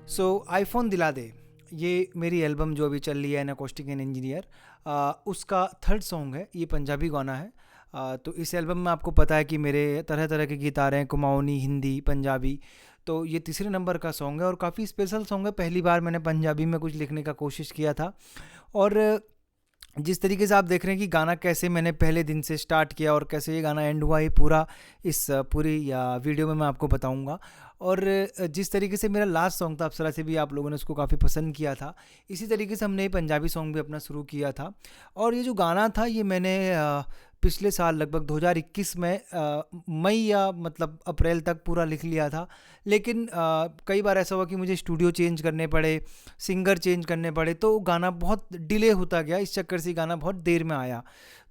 सो iPhone दिला दे, ये मेरी एल्बम जो अभी चल रही है एन अकॉस्टिक एंड इंजीनियर, उसका थर्ड सॉन्ग है। ये पंजाबी गाना है। तो इस एल्बम में आपको पता है कि मेरे तरह तरह के गीत आ रहे हैं, कुमाऊनी, हिंदी, पंजाबी। तो ये तीसरे नंबर का सॉन्ग है और काफ़ी स्पेशल सॉन्ग है। पहली बार मैंने पंजाबी में कुछ लिखने का कोशिश किया था। और जिस तरीके से आप देख रहे हैं कि गाना कैसे मैंने पहले दिन से स्टार्ट किया और कैसे ये गाना एंड हुआ, ये पूरा इस पूरी या वीडियो में मैं आपको बताऊंगा। और जिस तरीके से मेरा लास्ट सॉन्ग था अप्सरा से भी आप लोगों ने उसको काफ़ी पसंद किया था, इसी तरीके से हमने ये पंजाबी सॉन्ग भी अपना शुरू किया था। और ये जो गाना था ये मैंने पिछले साल लगभग 2021 में मई या मतलब अप्रैल तक पूरा लिख लिया था। लेकिन कई बार ऐसा हुआ कि मुझे स्टूडियो चेंज करने पड़े, सिंगर चेंज करने पड़े, तो गाना बहुत डिले होता गया। इस चक्कर से गाना बहुत देर में आया।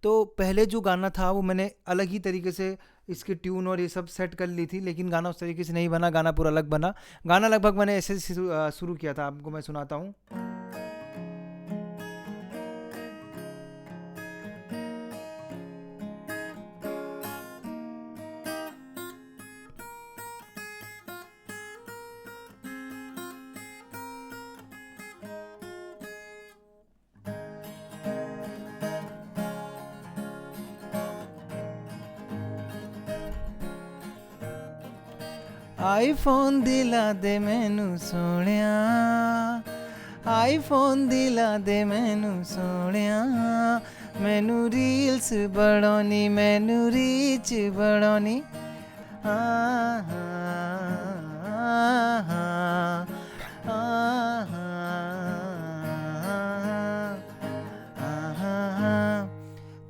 तो पहले जो गाना था वो मैंने अलग ही तरीके से इसकी ट्यून और ये सब सेट कर ली थी, लेकिन गाना उस तरीके से नहीं बना, गाना पूरा अलग बना। गाना लगभग मैंने ऐसे शुरू किया था, आपको मैं सुनाता हूँ। आईफोन दिला दे मैनू सोहणिया, आईफोन दिला दे मैनू सोहणिया, मैनू रील्स बनानी, मैनू रीच बनानी।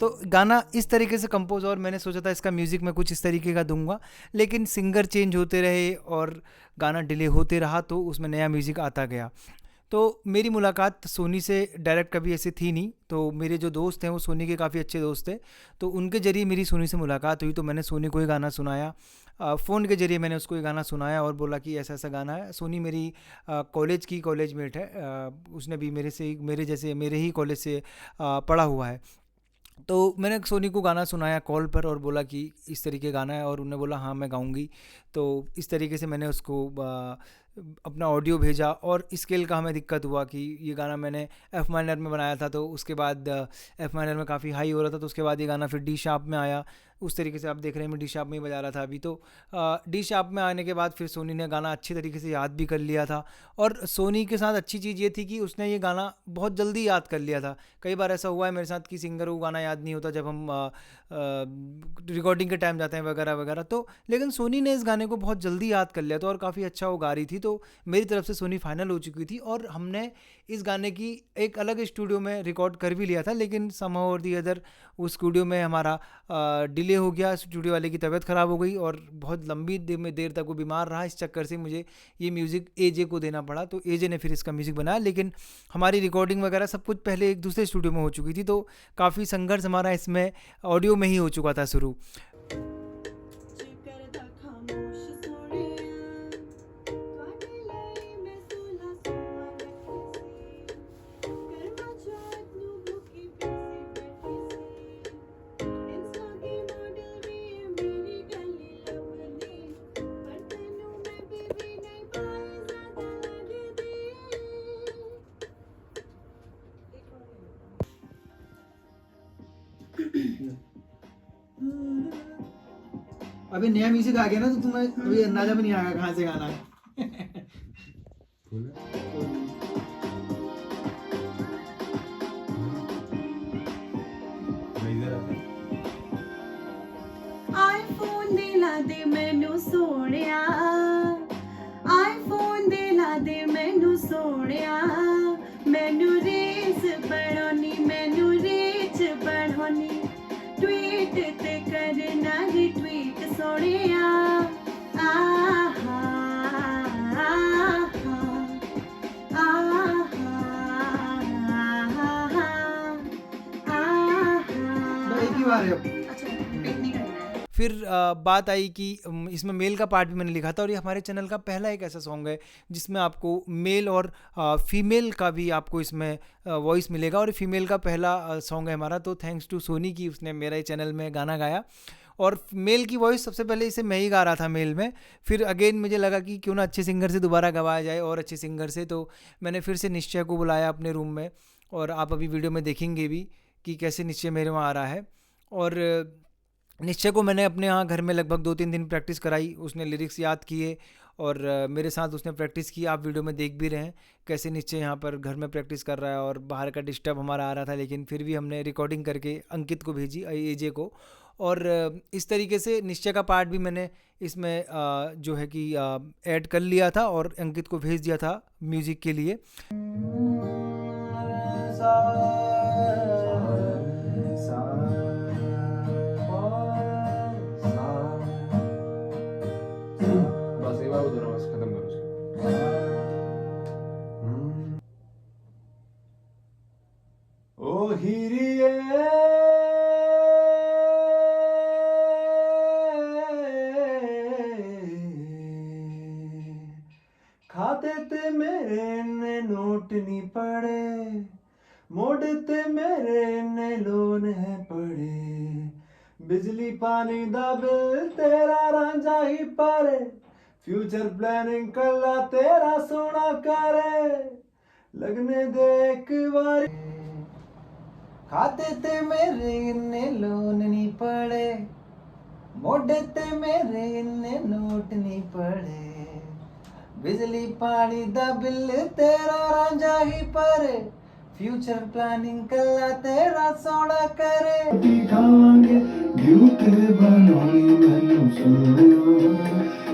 तो गाना इस तरीके से कंपोज, और मैंने सोचा था इसका म्यूज़िक मैं कुछ इस तरीके का दूंगा, लेकिन सिंगर चेंज होते रहे और गाना डिले होते रहा, तो उसमें नया म्यूज़िक आता गया। तो मेरी मुलाकात सोनी से डायरेक्ट कभी ऐसे थी नहीं। तो मेरे जो दोस्त हैं वो सोनी के काफ़ी अच्छे दोस्त थे, तो उनके ज़रिए मेरी सोनी से मुलाकात हुई। तो मैंने सोनी को ये गाना सुनाया, फ़ोन के ज़रिए मैंने उसको ये गाना सुनाया और बोला कि ऐसा ऐसा गाना है। सोनी मेरी कॉलेज मेट है। उसने भी मेरे जैसे मेरे ही कॉलेज से पढ़ा हुआ है। तो मैंने सोनी को गाना सुनाया कॉल पर और बोला कि इस तरीके गाना है, और उन्होंने बोला हाँ मैं गाऊंगी। तो इस तरीके से मैंने उसको अपना ऑडियो भेजा। और स्केल का हमें दिक्कत हुआ कि ये गाना मैंने एफ़ माइनर में बनाया था, तो उसके बाद एफ़ माइनर में काफ़ी हाई हो रहा था, तो उसके बाद ये गाना फिर डी शार्प में आया। उस तरीके से आप देख रहे हैं मैं डी शार्प में ही बजा रहा था अभी। तो डी शार्प में आने के बाद फिर सोनी ने गाना अच्छी तरीके से याद भी कर लिया था। और सोनी के साथ अच्छी चीज़ ये थी कि उसने ये गाना बहुत जल्दी याद कर लिया था। कई बार ऐसा हुआ है मेरे साथ कि सिंगर को गाना याद नहीं होता जब हम रिकॉर्डिंग के टाइम जाते हैं वगैरह वगैरह। तो लेकिन सोनी ने इस गाने को बहुत जल्दी याद कर लिया था और काफ़ी अच्छा वो गा रही थी। तो मेरी तरफ से सोनी फाइनल हो चुकी थी और हमने इस गाने की एक अलग स्टूडियो में रिकॉर्ड कर भी लिया था, लेकिन समहाउ और दी अदर उस स्टूडियो में हमारा डिले हो गया। स्टूडियो वाले की तबीयत ख़राब हो गई और बहुत लंबी देर तक वो बीमार रहा। इस चक्कर से मुझे ये म्यूज़िक एजे को देना पड़ा। तो एजे ने फिर इसका म्यूज़िक बनाया, लेकिन हमारी रिकॉर्डिंग वगैरह सब कुछ पहले एक दूसरे स्टूडियो में हो चुकी थी। तो काफ़ी संघर्ष हमारा इसमें ऑडियो में ही हो चुका था शुरू। अभी नया म्यूजिक आ गया ना, तो तुम्हें अभी अंदाजा भी नहीं आएगा कहाँ से गाना है। आईफोन दिला दे मैनू सोहणिया, आईफोन दिला दे मैनू सोहणिया, मैनू रील्स बनानी, मैनू रीच बढ़ानी, ट्वीट ते करना रिट्वीट सोहणिया। आहा आहा एक ही बार है अब। अच्छा रिपीट नहीं करना है। फिर बात आई कि इसमें मेल का पार्ट भी मैंने लिखा था, और ये हमारे चैनल का पहला एक ऐसा सॉन्ग है जिसमें आपको मेल और फीमेल का भी आपको इसमें वॉइस मिलेगा, और फीमेल का पहला सॉन्ग है हमारा। तो थैंक्स टू सोनी की उसने मेरे चैनल में गाना गाया। और मेल की वॉइस सबसे पहले इसे मैं ही गा रहा था मेल में, फिर अगेन मुझे लगा कि क्यों ना अच्छे सिंगर से दोबारा गवाया जाए और अच्छे सिंगर से, तो मैंने फिर से निश्चय को बुलाया अपने रूम में, और आप अभी वीडियो में देखेंगे भी कि कैसे निश्चय मेरे वहाँ आ रहा है। और निश्चय को मैंने अपने यहाँ घर में लगभग 2-3 दिन प्रैक्टिस कराई, उसने लिरिक्स याद किए और मेरे साथ उसने प्रैक्टिस की। आप वीडियो में देख भी रहे हैं कैसे निश्चय यहाँ पर घर में प्रैक्टिस कर रहा है, और बाहर का डिस्टर्ब हमारा आ रहा था, लेकिन फिर भी हमने रिकॉर्डिंग करके अंकित को भेजी, एजे को। और इस तरीके से निश्चय का पार्ट भी मैंने इसमें जो है कि ऐड कर लिया था और अंकित को भेज दिया था म्यूज़िक के लिए। बस एक बार वो दोनों बस खत्म करो उसको। ओ हिरिये खाते ते मेरे ने नोट नहीं पड़े, मोड़े ते मेरे ने लोन है पड़े, बिजली पानी दा बिल तेरा रांझा ही पारे, फ्यूचर प्लानिंग कला तेरा सोना करे, लगने दे एक बार। खाते ते मेरे ने लोन नहीं पड़े, मोड़े ते मेरे ने नोट नहीं पड़े, बिजली पानी दा बिल तेरा रांझा ही परे, फ्यूचर प्लानिंग कला तेरा सोना करे। दिखावांगे ब्यूट बनानी मैनू सोनिया,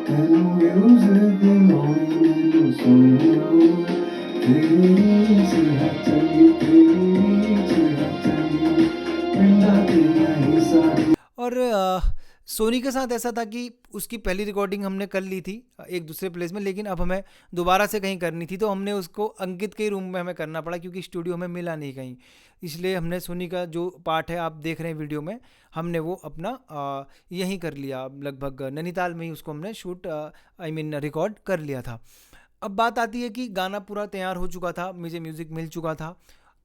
तेनू म्यूजिक बनानी मैनू सोनिया, तेरी सिहा चली तेरी सिहा चली पिंडा तेरा ही सारी। और सोनी के साथ ऐसा था कि उसकी पहली रिकॉर्डिंग हमने कर ली थी एक दूसरे प्लेस में, लेकिन अब हमें दोबारा से कहीं करनी थी, तो हमने उसको अंकित के रूम में हमें करना पड़ा, क्योंकि स्टूडियो में मिला नहीं कहीं। इसलिए हमने सोनी का जो पार्ट है आप देख रहे हैं वीडियो में, हमने वो अपना यहीं कर लिया, लगभग नैनीताल में ही उसको हमने शूट रिकॉर्ड कर लिया था। अब बात आती है कि गाना पूरा तैयार हो चुका था, मुझे म्यूज़िक मिल चुका था,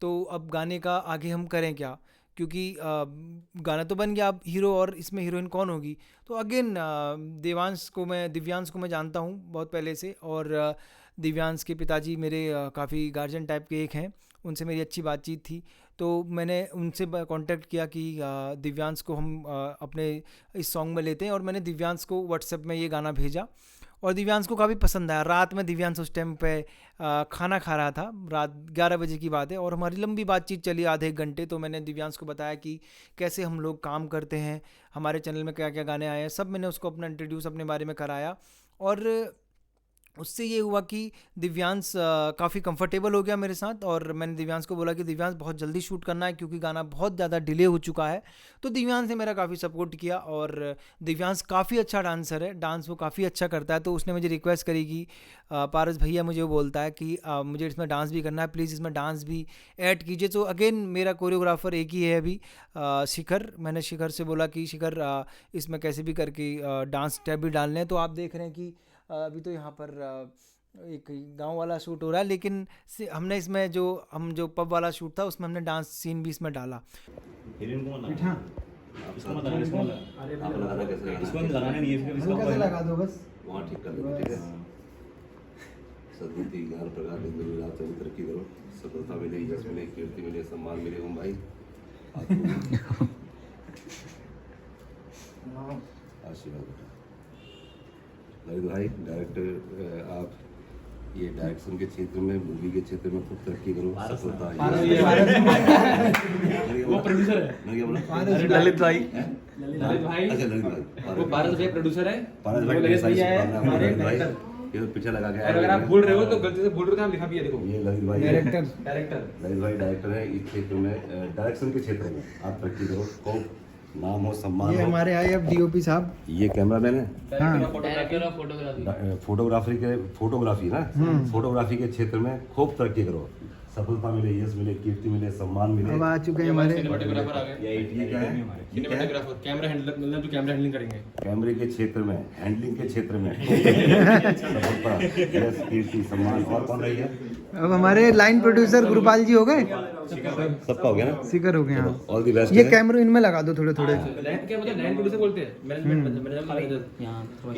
तो अब गाने का आगे हम करें क्या, क्योंकि गाना तो बन गया, अब हीरो और इसमें हीरोइन कौन होगी। तो अगेन दिव्यांश को मैं जानता हूँ बहुत पहले से, और दिव्यांश के पिताजी मेरे काफ़ी गार्जियन टाइप के एक हैं, उनसे मेरी अच्छी बातचीत थी, तो मैंने उनसे कांटेक्ट किया कि दिव्यांश को हम अपने इस सॉन्ग में लेते हैं, और मैंने दिव्यांश को व्हाट्सएप में ये गाना भेजा और दिव्यांश को काफ़ी पसंद आया। रात में दिव्यांश उस टाइम पे खाना खा रहा था, रात 11 बजे की बात है, और हमारी लंबी बातचीत चली आधे एक घंटे। तो मैंने दिव्यांश को बताया कि कैसे हम लोग काम करते हैं, हमारे चैनल में क्या क्या गाने आए हैं, सब मैंने उसको अपना इंट्रोड्यूस अपने बारे में कराया। और उससे ये हुआ कि दिव्यांश काफ़ी कंफर्टेबल हो गया मेरे साथ, और मैंने दिव्यांश को बोला कि दिव्यांश बहुत जल्दी शूट करना है क्योंकि गाना बहुत ज़्यादा डिले हो चुका है। तो दिव्यांश ने मेरा काफ़ी सपोर्ट किया, और दिव्यांश काफ़ी अच्छा डांसर है, डांस वो काफ़ी अच्छा करता है। तो उसने मुझे रिक्वेस्ट करी कि पारस भैया मुझे वो बोलता है कि मुझे इसमें डांस भी करना है, प्लीज़ इसमें डांस भी ऐड कीजिए। तो अगेन मेरा कोरियोग्राफर एक ही है अभी, शिखर। मैंने शिखर से बोला कि शिखर इसमें कैसे भी करके डांस स्टेप भी डालने हैं। तो आप देख रहे हैं कि अभी तो यहाँ पर एक गांव वाला शूट हो रहा है, लेकिन हमने इसमें जो पब वाला शूट था उसमें हमने डांस सीन भी इसमें डाला। लगा दो बस, वहाँ ठीक कर दो, ठीक है। सद्बुद्धि ज्ञान प्रकाश तरक्की करो, सफलता मिले, यश मिले, कीर्ति मिले, सम्मान मिले। ओम भाई आशीर्वाद। ललित भाई डायरेक्टर, आप ये डायरेक्शन के क्षेत्र में, मूवी के क्षेत्र में खूब तरक्की करो, सफलता। वो प्रोड्यूसर है, ललित भाई, अच्छा ललित भाई, वो पारस भाई प्रोड्यूसर है, पारस भाई ललित भैया है हमारे भाई, डायरेक्टर। ये तो पीछे लगा गया। अगर आप भूल रहे हो तो गलती से भूल रहे हो, हम लिखा भी है, देखो ये ललित भाई डायरेक्टर ललित भाई डायरेक्टर है। इस क्षेत्र में, डायरेक्शन के क्षेत्र में आप तरक्की करो, खूब नाम हो, सम्मान ये हो। हमारे आए अब डीओपी साहब, ये कैमरामैन है, फोटोग्राफी फोटोग्राफी ना, फोटोग्राफी के क्षेत्र में खूब तरक्की करो, सफलता मिले, यश मिले, कीर्ति मिले, सम्मान मिले। अब आ चुके हैं हमारे सिनेमेटोग्राफर आ गए। ये क्या है? सिनेमेटोग्राफर कैमरा हैंडलर, मतलब जो कैमरा हैंडलिंग करेंगे कैमरे के क्षेत्र में, हैंडलिंग के क्षेत्र में सफलता, यश, कीर्ति, सम्मान। और कौन रही है? अब हमारे लाइन प्रोड्यूसर गुरुपाल जी हो गए, सबका हो गया ना? सिकर हो गए। हाँ, ऑल द बेस्ट। ये कैमरे इनमें लगा दो थोड़े थोड़े, लाइन क्या मतलब, लाइन प्रोड्यूसर बोलते हैं, मैनेजमेंट।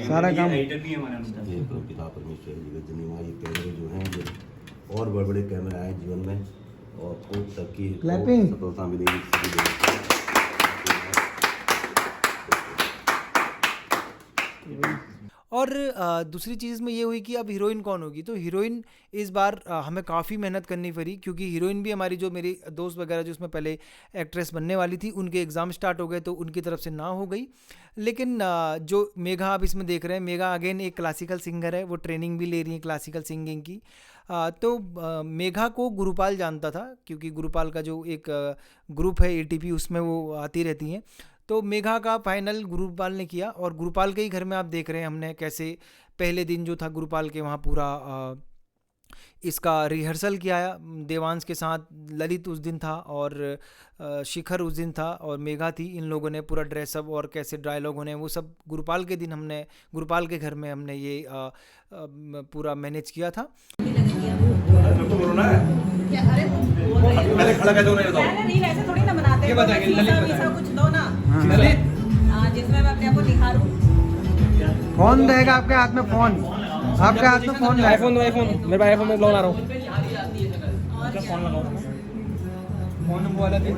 सारा काम। ये तो पिता परमेश्वर जी का जन्म, ये कैमरे जो हैं जो और बड़े बड़े कैमरे आए जीवन में, और खूब तरक्की, Clapping. सफलता मिलेगी सभी लोगों और दूसरी चीज़ में ये हुई कि अब हीरोइन कौन होगी, तो हीरोइन इस बार हमें काफ़ी मेहनत करनी पड़ी, क्योंकि हीरोइन भी हमारी जो मेरी दोस्त वगैरह जो उसमें पहले एक्ट्रेस बनने वाली थी, उनके एग्ज़ाम स्टार्ट हो गए तो उनकी तरफ से ना हो गई। लेकिन जो मेघा आप इसमें देख रहे हैं, मेघा अगेन एक क्लासिकल सिंगर है, वो ट्रेनिंग भी ले रही है क्लासिकल सिंगिंग की। तो मेघा को गुरुपाल जानता था, क्योंकि गुरुपाल का जो एक ग्रुप है ATP, उसमें वो आती रहती हैं। तो मेघा का फाइनल गुरुपाल ने किया, और गुरुपाल के ही घर में आप देख रहे हैं हमने कैसे पहले दिन जो था गुरुपाल के वहाँ पूरा इसका रिहर्सल किया। देवांश के साथ ललित उस दिन था, और शिखर उस दिन था, और मेघा थी। इन लोगों ने पूरा ड्रेसअप और कैसे डायलॉग होने वो सब गुरुपाल के दिन हमने, गुरुपाल के घर में हमने ये पूरा मैनेज किया था। पहले खड़ा कर दो ना, बताओ नहीं वैसे थोड़ी ना बनाते ये बताएंगे, ललित बताएंगे। कुछ दो ना, ललित। जिसमें मैं अपने आप को निखारूं। फोन रहेगा आपके हाथ में, फोन आपके हाथ में फोन रहेगा। आईफोन दो, आईफोन मेरे पास आईफोन में ब्लॉग आ रहा हूँ। फोन नंबर वाला दे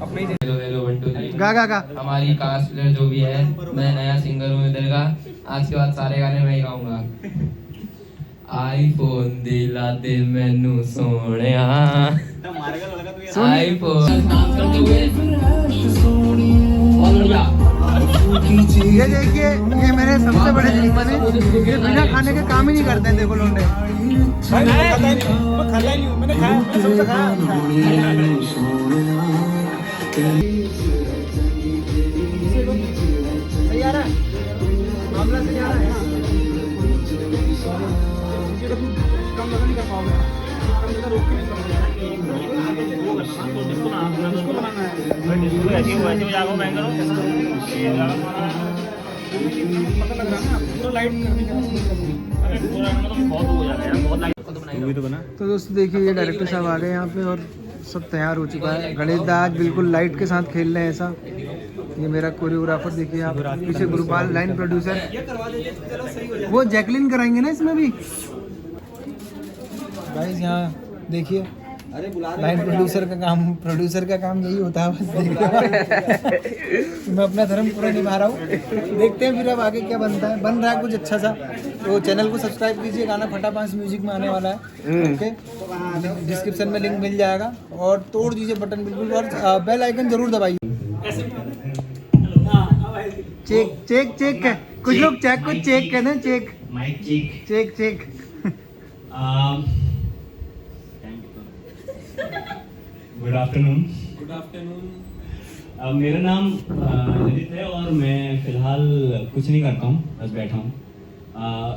अपने ही। Hello hello 1 2 3। गा हमारी कास्ट प्लेयर जो भी है, मैं नया सिंगर हूँ इधर का। आज के बाद सारे गाने मैं ही गाऊंगा। आईफोन दिला दे मैनू सोनिया, आईफोन डांस करते हुए ये देखिए, ये मेरे सबसे बड़े दुश्मन है, ये बिना खाने के काम ही नहीं करते हैं। देखो लोंडे, सही आ रहा है मामला, सही आ रहा है। कम लगा नहीं कर पाओगे, रोक के तो दोस्तों देखिए, ये डायरेक्टर साहब आ गए यहाँ पे, और सब तैयार हो चुका है। गणेश दा आज बिल्कुल लाइट के साथ खेल रहे हैं ऐसा। ये मेरा कोरियोग्राफर देखिए आप, पीछे गुरुपाल लाइन प्रोड्यूसर, वो जैकलिन कराएंगे ना इसमें भी। गाइस यहाँ देखिए, लाइन प्रोड्यूसर का काम यही होता है, बस देखिए। मैं अपना धर्म पूरा निभा रहा हूँ, देखते हैं फिर अब आगे क्या बनता है। बन रहा है कुछ अच्छा सा, तो चैनल को सब्सक्राइब कीजिए। गाना फटाफट म्यूजिक में आने वाला है, ओके। डिस्क्रिप्शन में लिंक मिल जाएगा, और तोड़ दीजिए बटन बिल्कुल, और बेल आइकन जरूर दबाइए। चेक कुछ लोग चेक को चेक कहते हैं, चेक। Good afternoon. मेरा नाम ललित है, और मैं फिलहाल कुछ नहीं करता हूँ, बस बैठा हूँ।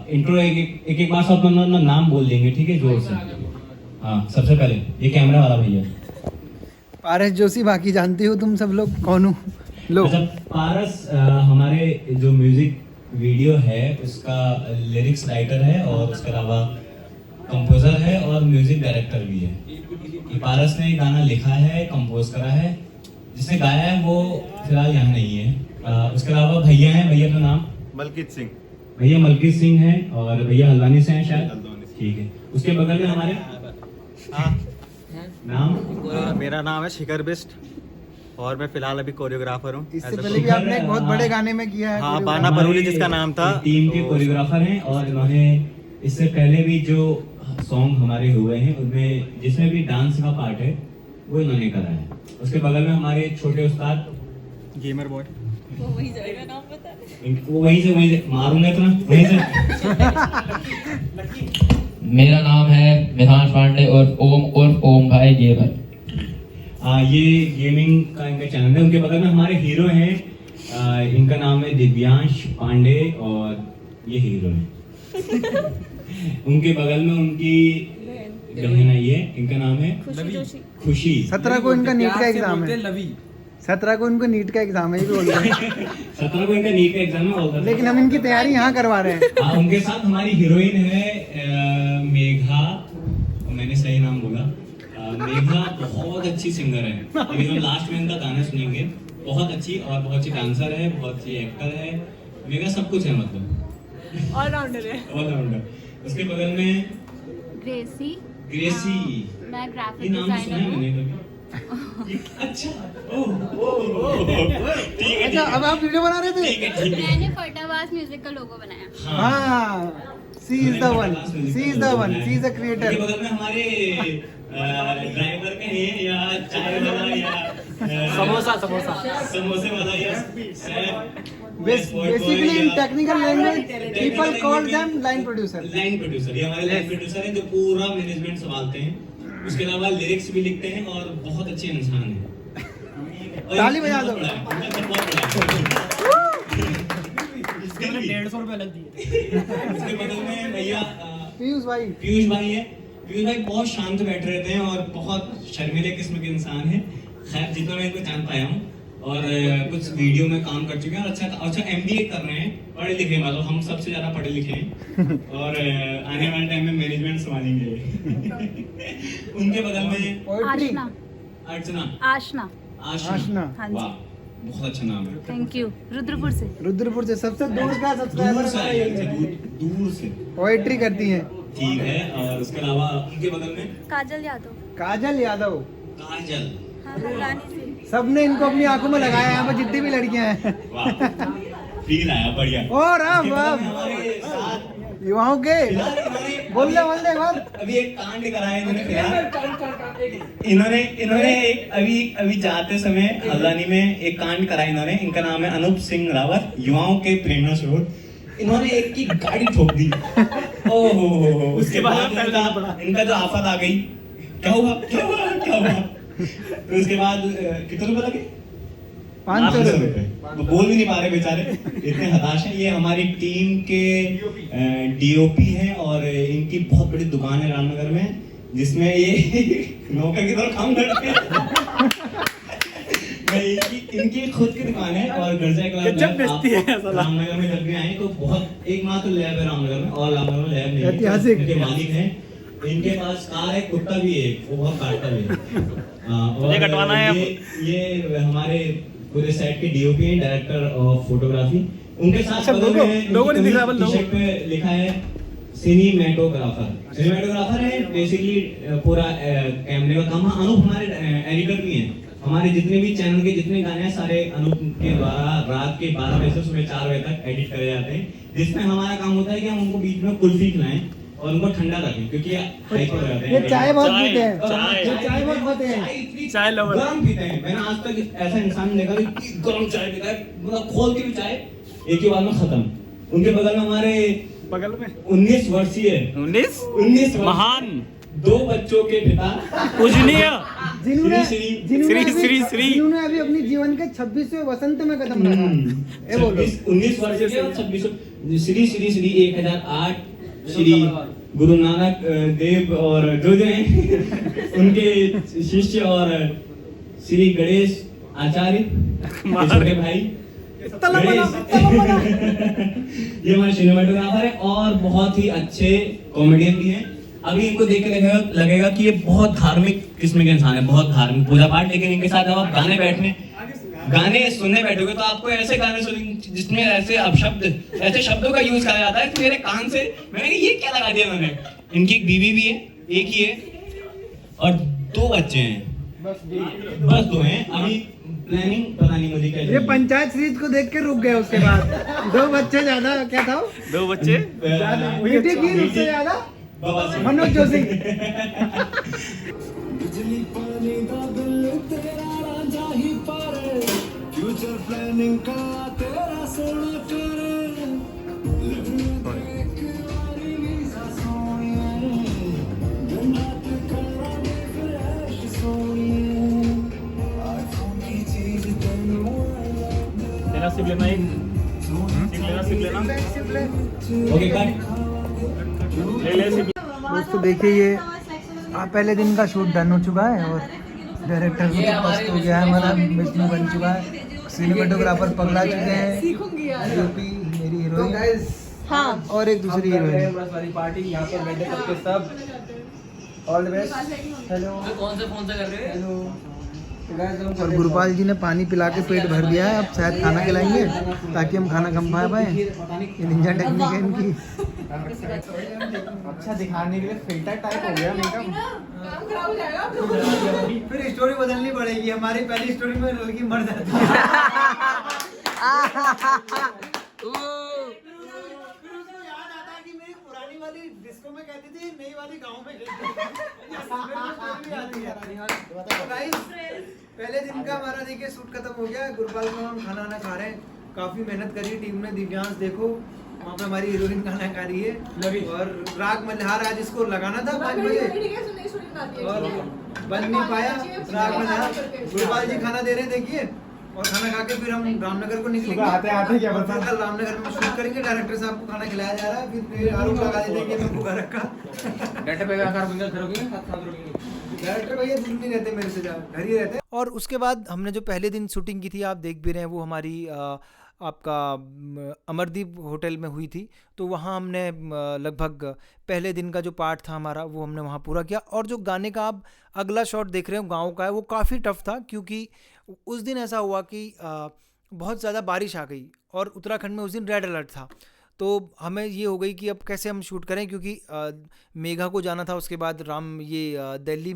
इंट्रो एक बार सब अपना नाम बोल देंगे, ठीक है, जोर से। हाँ, सबसे पहले ये कैमरा वाला भैया पारस जोशी, बाकी जानती हो तुम सब लोग कौन हो। लो। अच्छा, पारस हमारे जो म्यूजिक वीडियो है उसका लिरिक्स राइटर है, और उसके अलावा कंपोजर है और म्यूजिक डायरेक्टर भी है। ये पारस ने गाना लिखा है, कंपोज करा है। जिसने गाया है वो फिलहाल यहाँ नहीं है। उसके अलावा भैया हैं, भैया का नाम मलकीत सिंह। भैया मलकीत सिंह है, और भैया हल्द्वानी से हैं शायद, ठीक है। उसके बगल में हमारे नाम मेरा नाम है शिखर बिस्ट, और मैं फिलहाल अभी कोरियोग्राफर हूँ। इससे पहले भी आपने एक बहुत बड़े गाने में किया है। हाँ, बाना परूली जिसका नाम था। टीम के कोरियोग्राफर हैं, और इन्होंने इससे पहले भी जो सॉन्ग हमारे हुए हैं उनमें जिसमें भी डांस का पार्ट है वो इन्होंने करा है। उसके बगल में हमारे छोटे उस्ताद गेमर बॉय, वो वही जाएगा नाम बता। वो वहीं से मारूंगा इतना वहीं से। मेरा नाम है मिधान पांडे, और ओम भाई गेमर। ये गेमिंग का इनका चैनल है। उनके बगल में हमारे हीरो हैं, इनका नाम है दिव्यांश पांडे, और ये हीरो है। उनके बगल में उनकी बहन आई है, इनका नाम है खुशी जोशी। खुशी। 17 को इनका नीट का प्यार से एग्जाम बोलते है। हैं लवी। 17 को इनको नीट का एग्जाम है, ये भी बोल रहे हैं। 17 को इनका नीट का एग्जाम है ऑल द लेकिन हम इनकी तैयारी यहाँ करवा रहे हैं। हाँ, उनके साथ हमारी हीरोइन है मेघा, मैंने सही नाम बोला। मेघा बहुत अच्छी सिंगर है, अभी हम लास्ट में इनका गाना सुनेंगे। बहुत अच्छी और बहुत अच्छी डांसर है, बहुत अच्छी एक्टर है। मेघा सब कुछ है, मतलब ऑलराउंडर है। ऑलराउंडर। उसके बगल में ग्रेसी। ग्रेसी, मैं ये ग्राफिक नाम सुना है डिजाइनर हूँ। मैंने कभी। अच्छा, ओह, ठीक है। अच्छा, अब आप वीडियो बना रहे थे? ठीक है, ठीक है। मैंने फटावास म्यूजिक का लोगो बनाया। हाँ, she is the one, she is the one, she is the creator. उसके बगल में हमारे ड्राइवर के हैं या चाय वाला या समोसा समोसा समोसे वाला या बेसिकली इन technical language people call them line producer. Line producer, ये हमारे लाइन प्रोड्यूसर हैं जो पूरा मैनेजमेंट संभालते हैं। उसके अलावा लिरिक्स भी लिखते हैं और बहुत अच्छे इंसान हैं। और ताली बजा दो। इनका बहुत बड़ा है। इसके लिए 150 रुपए अलग दिए। उसके बगल में भैया पीयूष भाई है। पीयूष भाई बहुत शांत बैठे रहते हैं और बहुत शर्मीले किस्म के इंसान हैं। खैर, जितना मैं इनको जान पाया हूँ और कुछ वीडियो में काम कर चुके हैं और अच्छा MBA कर रहे हैं, पढ़े लिखे हैं, मतलब हम सबसे ज्यादा पढ़े लिखे हैं और आने वाले टाइम में मैनेजमेंट संभालेंगे। उनके बगल में पोएट्री आशना। अर्चना, आशना। आशना, हाँ जी। वाह, बहुत अच्छा नाम है। Thank you. रुद्रपुर से। रुद्रपुर से सबसे दूर का सब्सक्राइबर दूर से आई है, दूर से। पोएट्री करती हैं। ठीक है, और उसके अलावा उनके बगल में काजल यादव। काजल यादव। काजल, हाँ, रानी से। सबने इनको अपनी आंखों में लगाया है, यहाँ पर जितनी भी लड़कियां हैं। वाह, फील आया, बढ़िया। और अब हमारे साथ युवाओं के बोल ले बात। अभी एक कांड कराया इन्होंने फिलहाल। इन्होंने अभी जाते समय हल्द्वानी में एक कांड कराया इन्होंने। इनका नाम है अनूप सिंह रावत, युवाओं के प्रेरणा स्रोत। इन्होंने एक की गाड़ी ठोक दी। ओहो, उसके बाद इनका जो आफत आ गई। क्या हुआ? तो उसके बाद कितने रुपए लगे? 500 रुपए। वो बोल भी नहीं पा रहे बेचारे, इतने हताश हैं। ये हमारी टीम के DOP हैं और इनकी बहुत बड़ी दुकान है रामनगर में, जिसमें ये नौकर की तरह काम करते हैं। इनकी खुद की दुकान है और गर्जा क्लब रामनगर में जब भी आए तो बहुत एकमात्र लैब है रामनगर में, और रामनगर में लैब नहीं है। ऐतिहासिक। इनके मालिक हैं, इनके पास कार है, कुत्ता भी है, वो बहुत काटता भी है। और कटवाना है ये हमारे पूरे सेट के DOP हैं, डायरेक्टर ऑफ फोटोग्राफी। उनके साथ लोगों ने टी-शर्ट पे लिखा है सिनेमेटोग्राफर। सिनेमेटोग्राफर है बेसिकली पूरा कैमरे का काम। अनूप हमारे एडिटर भी हैं। हमारे जितने भी चैनल के जितने गाने हैं सारे अनूप के द्वारा रात के 12 बजे से सुबह 4 बजे तक एडिट करे जाते हैं, जिसमें हमारा काम होता है कि हम उनको बीच में कुल्फी खिलाएं और उनको ठंडा रखें, क्योंकि हाइपर हो जाते हैं। ये चाय बहुत पीते हैं। चाय। ये चाय बहुत पीते हैं। चाय लवर। गरम पीते हैं। मैंने आज तक ऐसा इंसान नहीं देखा कि गरम चाय पीता है, मतलब खोल के भी चाय एक ही बार में खत्म। उनके बगल में हमारे बगल में 19 वर्षीय 19 महान 2 बच्चों के पिता पूजनीय जिन्होंने अभी अपनी जीवन के 26वें वसंत में कदम रखा। ये बोलो 19 वर्षीय से 26 श्री 1008 श्री गुरु नानक देव और जो हैं उनके शिष्य और श्री गणेश आचार्य छोटे भाई ये हमारे सिनेमेटोग्राफर है और बहुत ही अच्छे कॉमेडियन भी हैं। अभी इनको देख के लगेगा कि ये बहुत धार्मिक किस्म के इंसान है, बहुत धार्मिक पूजा पाठ। लेकिन इनके साथ जब आप गाने सुनने बैठोगे तो आपको ऐसे गाने सुनेंगे जिसमें ऐसे शब्दों का यूज करा जाता है कि मेरे कान से मैंने ये क्या लगा दिया उन्होंने। इनकी एक बीवी भी है, एक ही है, और 2 बच्चे हैं, बस 2 हैं। अभी प्लानिंग पता नहीं मुझे क्या। ये पंचायत सीरीज को देख के रुक गए। उसके बाद 2 बच्चे ज्यादा क्या था? 2 बच्चे बेटी की उससे ज्यादा मनोज जोशी। बिजली पानी दा बिल तेरा राजा ही पारे, फ्यूचर प्लानिंग का तेरा सोना करे। तेरा सिर्फ लेना ओके कट ले दोस्तों देखिए, ये पहले दिन का शूट डन हो चुका है और डायरेक्टर को तो पस्त हो गया है, हमारा विष्णु बन चुका है, सिनेमेटोग्राफर पगला चुके हैं, यूपी मेरी हीरोइन हाँ और एक दूसरी हीरोइन। वाली पार्टी यहाँ पर बैठे सबके सब। All the best. हेलो। कौन से फोन से कर रहे हो? हेलो। और गुरुपाल जी ने पानी पिला के पेट भर दिया है, अब शायद खाना खिलाएंगे ताकि हम खाना कम खा पाए। ये निंजा टेक्निक है इनकी। अच्छा दिखाने के लिए फिल्टर टाइप हो गया मेकअप। फिर स्टोरी बदलनी पड़ेगी, हमारी पहली स्टोरी में लड़की मर जाती है। डिस्को में कहती थी, नई वाली गांव में पहले दिन का हमारा देखिए शूट खत्म हो गया। गुरुपाल में हम खाना ना खा रहे हैं, काफी मेहनत करी टीम ने। दिव्यांश देखो वहाँ पे हमारी हीरोइन खाना खा रही है और राग मल्हार आज इसको लगाना था 5 बजे और बन नहीं पाया। राग मल्हार गुरुपाल जी खाना दे रहे हैं देखिए, और खाना खा के फिर हम रामनगर को निकलेंगे। आते आते क्या और फिर कल रामनगर में शूट करेंगे। डायरेक्टर साहब को खाना खिलाया जा रहा है, फिर आरोप लगा देते हैं कि मैं भूखा रखा। डायरेक्टर पे आकर बिंगल घर होगी साथ साथ रोकेंगे। डायरेक्टर भैया दूर नहीं रहते मेरे से, घर ही रहते। और उसके बाद हमने जो पहले दिन शूटिंग की थी आप देख भी रहे हैं, वो हमारी आपका अमरदीप होटल में हुई थी। तो वहाँ हमने लगभग पहले दिन का जो पार्ट था हमारा वो हमने वहाँ पूरा किया। और जो गाने का आप अगला शॉट देख रहे हो गाँव का है, वो काफ़ी टफ था क्योंकि उस दिन ऐसा हुआ कि बहुत ज़्यादा बारिश आ गई और उत्तराखंड में उस दिन रेड अलर्ट था। तो हमें ये हो गई कि अब कैसे हम शूट करें, क्योंकि मेघा को जाना था उसके बाद दिल्ली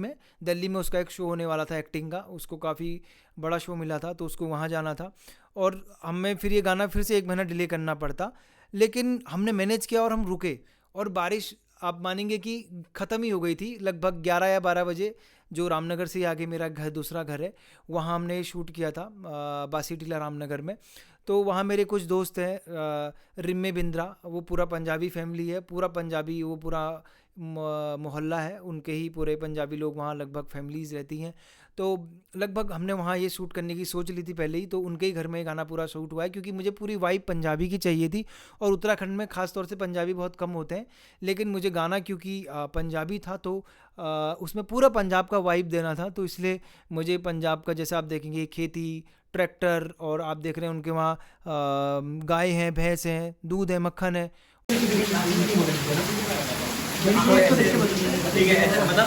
में उसका एक शो होने वाला था एक्टिंग का, उसको काफ़ी बड़ा शो मिला था तो उसको वहाँ जाना था और हमें फिर ये गाना फिर से 1 महीना डिले करना पड़ता। लेकिन हमने मैनेज किया और हम रुके और बारिश आप मानेंगे कि ख़त्म ही हो गई थी लगभग 11 या 12 बजे। जो रामनगर से आगे मेरा दूसरा घर है, वहाँ हमने शूट किया था बासी टीला रामनगर में। तो वहाँ मेरे कुछ दोस्त हैं, रिम्मे बिंद्रा, वो पूरा पंजाबी फैमिली है, पूरा पंजाबी, वो पूरा मोहल्ला है, उनके ही पूरे पंजाबी लोग वहाँ लगभग फैमिलीज़ रहती हैं। तो लगभग हमने वहाँ ये शूट करने की सोच ली थी पहले ही, तो उनके ही घर में गाना पूरा शूट हुआ है क्योंकि मुझे पूरी वाइब पंजाबी की चाहिए थी। और उत्तराखंड में ख़ास तौर से पंजाबी बहुत कम होते हैं, लेकिन मुझे गाना क्योंकि पंजाबी था तो उसमें पूरा पंजाब का वाइब देना था। तो इसलिए मुझे पंजाब का, जैसे आप देखेंगे खेती, ट्रैक्टर, और आप देख रहे हैं उनके वहाँ गाय हैं, भैंस हैं, दूध है, मक्खन है। ठीक है, ऐसा मतलब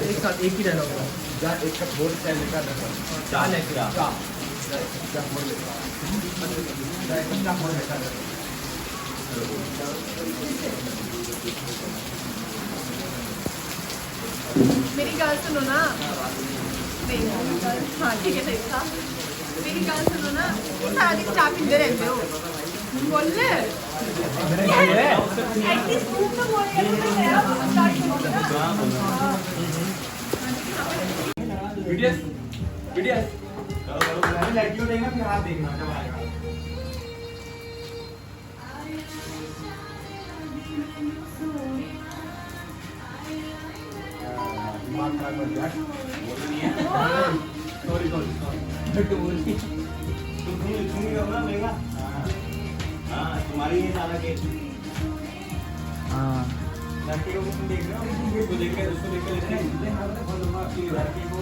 एक साथ एक ही डायलॉग मेरी गाल सुनो ना। नहीं हाँ ठीक है सही था। मेरी गाल सुनो ना, ये सारा दिन चाय पीते रहते हो, बोल ले एटलीस्ट मुंह में बोल के तो मेरा स्टार्ट करो। वीडियो लड़कियों देखना फिर हाथ देखना जब आएगा। सॉरी तुम्हारी ये सारा केस लड़के को तुम देख रहे हो, उसको देख के उसको देख के लिखते हैं, लड़के को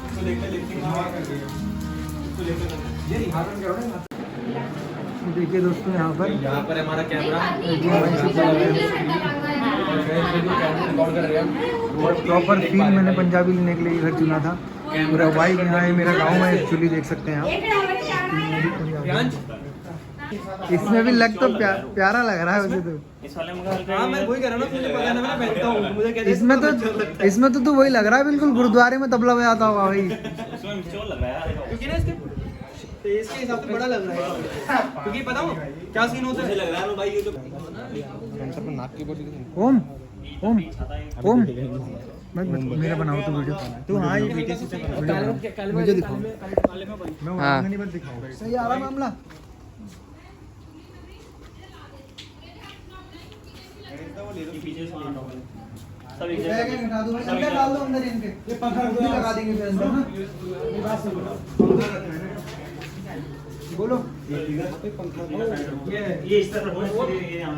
उसको देख के लिखते हैं, उसको देख के ये हाथ करो ना। देखिए दोस्तों यहाँ पर हमारा कैमरा रिकॉर्ड कर रहे हैं। प्रॉपर फील मैंने पंजाबी लेने के लिए घर चुना था। पूरा वाइब यहाँ है, मेरा गांव है एक्चुअली, देख सकते हैं आप। इसमें भी लग तो प्यारा लग रहा है मुझे तो। हाँ मैं वही कह रहा हूँ ना, मुझे पता नहीं, मैं पहनता हूँ, मुझे क्या इसमें तो तू वही लग रहा है बिल्कुल, गुरुद्वारे में तबला बजाता होगा भाई। क्योंकि ना इसके फेस के हिसाब से बड़ा लग रहा है, क्योंकि पता हूँ क्या सीन होता है, लग रहा है भाई ये तो ओम ओम ओम मेरा बनाओ तो वीडियो तू। हाँ ये पीछे से मुझे दिखाओ, मैं नहीं बस दिखाऊंगा। सही आ रहा मामला। बैग में उठा दो, अंदर डाल दो, अंदर इनके ये पंखा लगा देंगे फिर अंदर ना। ये बात सुनो, पंखा रखना है ना। बोलो ये पंखा ये इस तरफ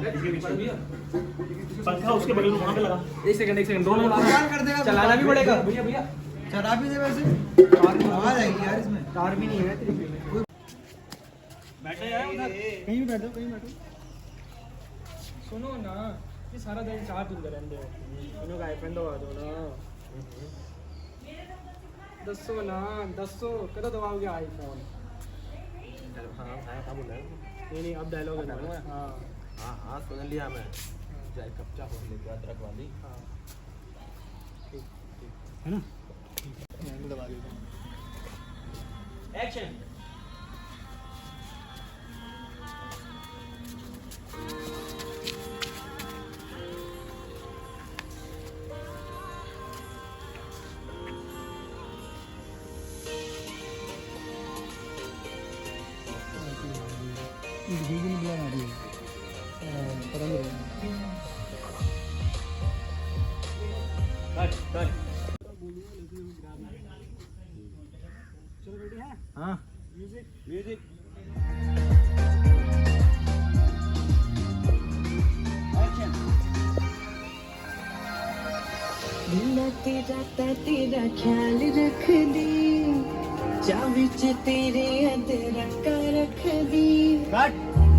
इसके पीछे पंखा उसके बगल में वहां पे लगा। एक सेकंड दोनों कर देगा, चलाना भी पड़ेगा भैया। चला भी दे वैसे, आवाज आएगी यार इसमें। तार भी नहीं है तेरे पे। बैठो यार उधर, कहीं भी बैठो, कहीं बैठो। सुनो ना, ये सारा दिन चार दिन रहते हो, इन्हों का आईफोन दबा दो ना। दसो ना, दसो कदों दबाओगे आईफोन? हाँ बोल रहा है। नहीं अब डायलॉग है ना। हाँ सुन लिया मैं। चाय कच्चा हो लेके अदरक वाली। हाँ ठीक है ना। दबा देता हूँ। एक्शन। हाँ म्यूजिक तेरा ख्याल रख दी, चाबी च तेरे अदरक रख दी,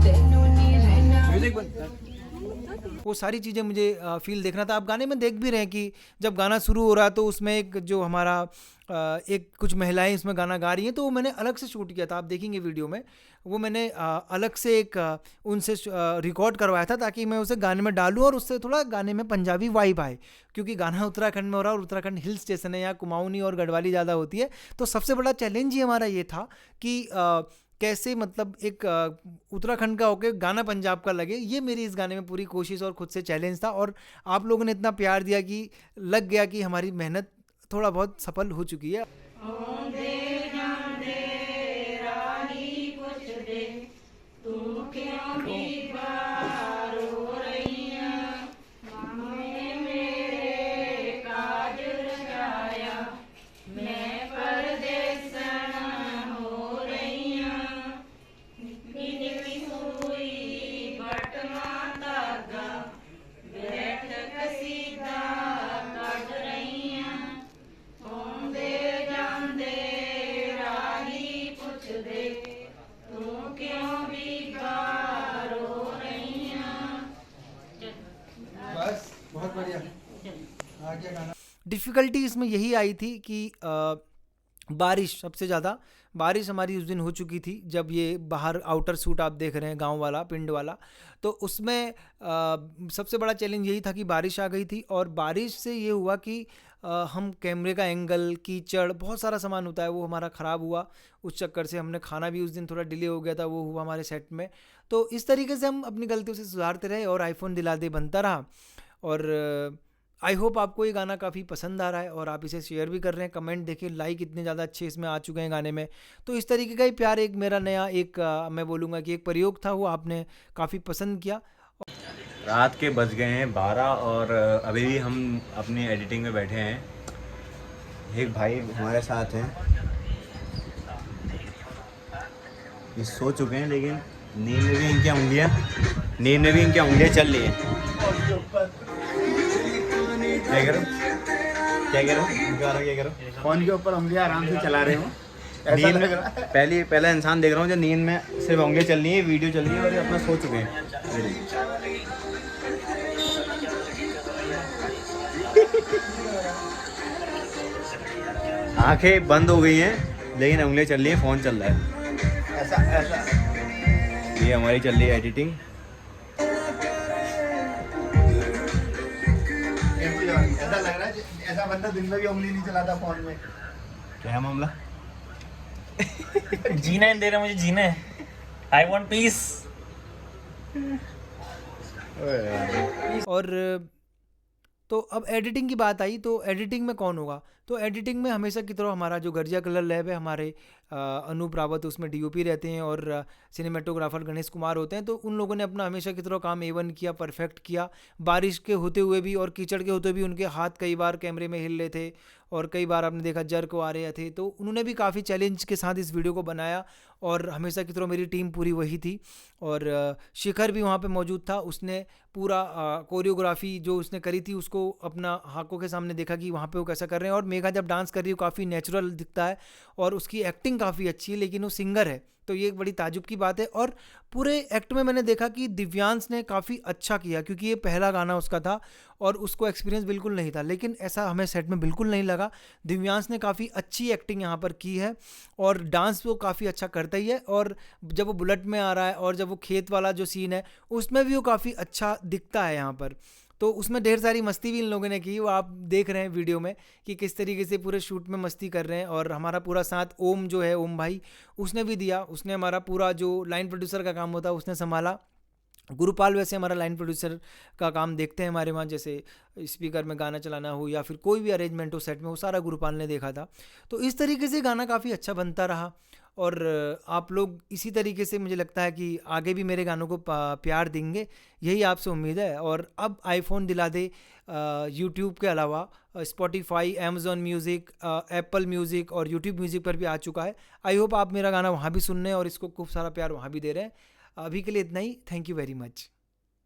तेनू नी रहना। म्यूजिक बंद। वो सारी चीज़ें मुझे फील देखना था। आप गाने में देख भी रहे हैं कि जब गाना शुरू हो रहा है तो उसमें एक जो हमारा एक कुछ महिलाएं इसमें गाना गा रही हैं, तो वो मैंने अलग से शूट किया था। आप देखेंगे वीडियो में, वो मैंने अलग से एक उनसे रिकॉर्ड करवाया था ताकि मैं उसे गाने में डालूं और उससे थोड़ा गाने में पंजाबी वाइब आए, क्योंकि गाना उत्तराखंड में हो रहा है और उत्तराखंड हिल स्टेशन है, यहाँ कुमाऊनी और गढ़वाली ज़्यादा होती है। तो सबसे बड़ा चैलेंज ही हमारा ये था कि कैसे मतलब एक उत्तराखंड का होके गाना पंजाब का लगे। ये मेरी इस गाने में पूरी कोशिश और खुद से चैलेंज था, और आप लोगों ने इतना प्यार दिया कि लग गया कि हमारी मेहनत थोड़ा बहुत सफल हो चुकी है। डिफ़िकल्टी इसमें यही आई थी कि बारिश, सबसे ज़्यादा बारिश हमारी उस दिन हो चुकी थी जब ये बाहर आउटर शूट आप देख रहे हैं गांव वाला, पिंड वाला, तो उसमें सबसे बड़ा चैलेंज यही था कि बारिश आ गई थी। और बारिश से ये हुआ कि हम कैमरे का एंगल, कीचड़, बहुत सारा सामान होता है वो हमारा ख़राब हुआ। उस चक्कर से हमने खाना भी उस दिन थोड़ा डिले हो गया था, वो हुआ हमारे सेट में। तो इस तरीके से हम अपनी गलतियों से सुधारते रहे और आईफोन दिला दे बनता रहा। और आई होप आपको ये गाना काफ़ी पसंद आ रहा है और आप इसे शेयर भी कर रहे हैं। कमेंट देखिए, लाइक इतने ज़्यादा अच्छे इसमें आ चुके हैं गाने में। तो इस तरीके का ही प्यार, एक मेरा नया एक मैं बोलूँगा कि एक प्रयोग था, वो आपने काफ़ी पसंद किया। रात के बज गए हैं 12 और अभी भी हम अपनी एडिटिंग में बैठे हैं। एक भाई हमारे साथ हैं, ये सो चुके हैं लेकिन नींद में भी इनकी उंगलियां चल रही हैं। क्या करो फोन के ऊपर उंगलियां आराम से चला रहे हो। नींद में पहला इंसान देख रहा हूँ जो नींद में सिर्फ उंगलियां चल रही है, वीडियो चल रही है और ये अपना सो चुके हैं। आंखें बंद हो गई हैं लेकिन उंगलियां चल रही है, फोन चल रहा है। ऐसा ये हमारी चल रही है एडिटिंग। ऐसा लग रहा है ऐसा बंदा दिन में भी उंगली नहीं चलाता फोन में। क्या मामला? जीना नहीं दे रहा मुझे, जीना है। I want piece. और तो अब एडिटिंग की बात आई, तो एडिटिंग में कौन होगा? तो एडिटिंग में हमेशा की तरह हमारा जो गर्जिया कलर लैब है, हमारे अनूप रावत उसमें डीओपी रहते हैं और सिनेमेटोग्राफर गणेश कुमार होते हैं। तो उन लोगों ने अपना हमेशा की तरह काम A1 किया, परफेक्ट किया। बारिश के होते हुए भी और कीचड़ के होते हुए भी उनके हाथ कई बार कैमरे में हिल रहे थे और कई बार आपने देखा जर को आ रहे थे। तो उन्होंने भी काफ़ी चैलेंज के साथ इस वीडियो को बनाया और हमेशा की तरह मेरी टीम पूरी वही थी। और शिखर भी वहाँ पे मौजूद था, उसने पूरा कोरियोग्राफी जो उसने करी थी उसको अपना आंखों के सामने देखा कि वहाँ पे वो कैसा कर रहे हैं। और मेघा जब डांस कर रही है काफ़ी नेचुरल दिखता है और उसकी एक्टिंग काफ़ी अच्छी है, लेकिन वो सिंगर है तो ये एक बड़ी ताजुब की बात है। और पूरे एक्ट में मैंने देखा कि दिव्यांश ने काफ़ी अच्छा किया, क्योंकि ये पहला गाना उसका था और उसको एक्सपीरियंस बिल्कुल नहीं था, लेकिन ऐसा हमें सेट में बिल्कुल नहीं लगा। दिव्यांश ने काफ़ी अच्छी एक्टिंग यहाँ पर की है और डांस वो काफ़ी अच्छा करता ही है। और जब वो बुलेट में आ रहा है और जब वो खेत वाला जो सीन है उसमें भी वो काफ़ी अच्छा दिखता है यहाँ पर। तो उसमें ढेर सारी मस्ती भी इन लोगों ने की, वो आप देख रहे हैं वीडियो में कि किस तरीके से पूरे शूट में मस्ती कर रहे हैं। और हमारा पूरा साथ ओम जो है, ओम भाई, उसने भी दिया, उसने हमारा पूरा जो लाइन प्रोड्यूसर का काम होता है उसने संभाला। गुरुपाल वैसे हमारा लाइन प्रोड्यूसर का काम देखते हैं हमारे वहाँ, जैसे स्पीकर में गाना चलाना हो या फिर कोई भी अरेंजमेंट हो सेट में, वो सारा गुरुपाल ने देखा था। तो इस तरीके से गाना काफ़ी अच्छा बनता रहा और आप लोग इसी तरीके से मुझे लगता है कि आगे भी मेरे गानों को प्यार देंगे, यही आपसे उम्मीद है। और अब आईफोन दिला दे यूट्यूब के अलावा Spotify, Amazon music, Apple music और यूट्यूब म्यूज़िक पर भी आ चुका है। आई होप आप मेरा गाना वहाँ भी सुन रहे हैं और इसको खूब सारा प्यार वहाँ भी दे रहे हैं। अभी के लिए इतना ही, थैंक यू वेरी मच।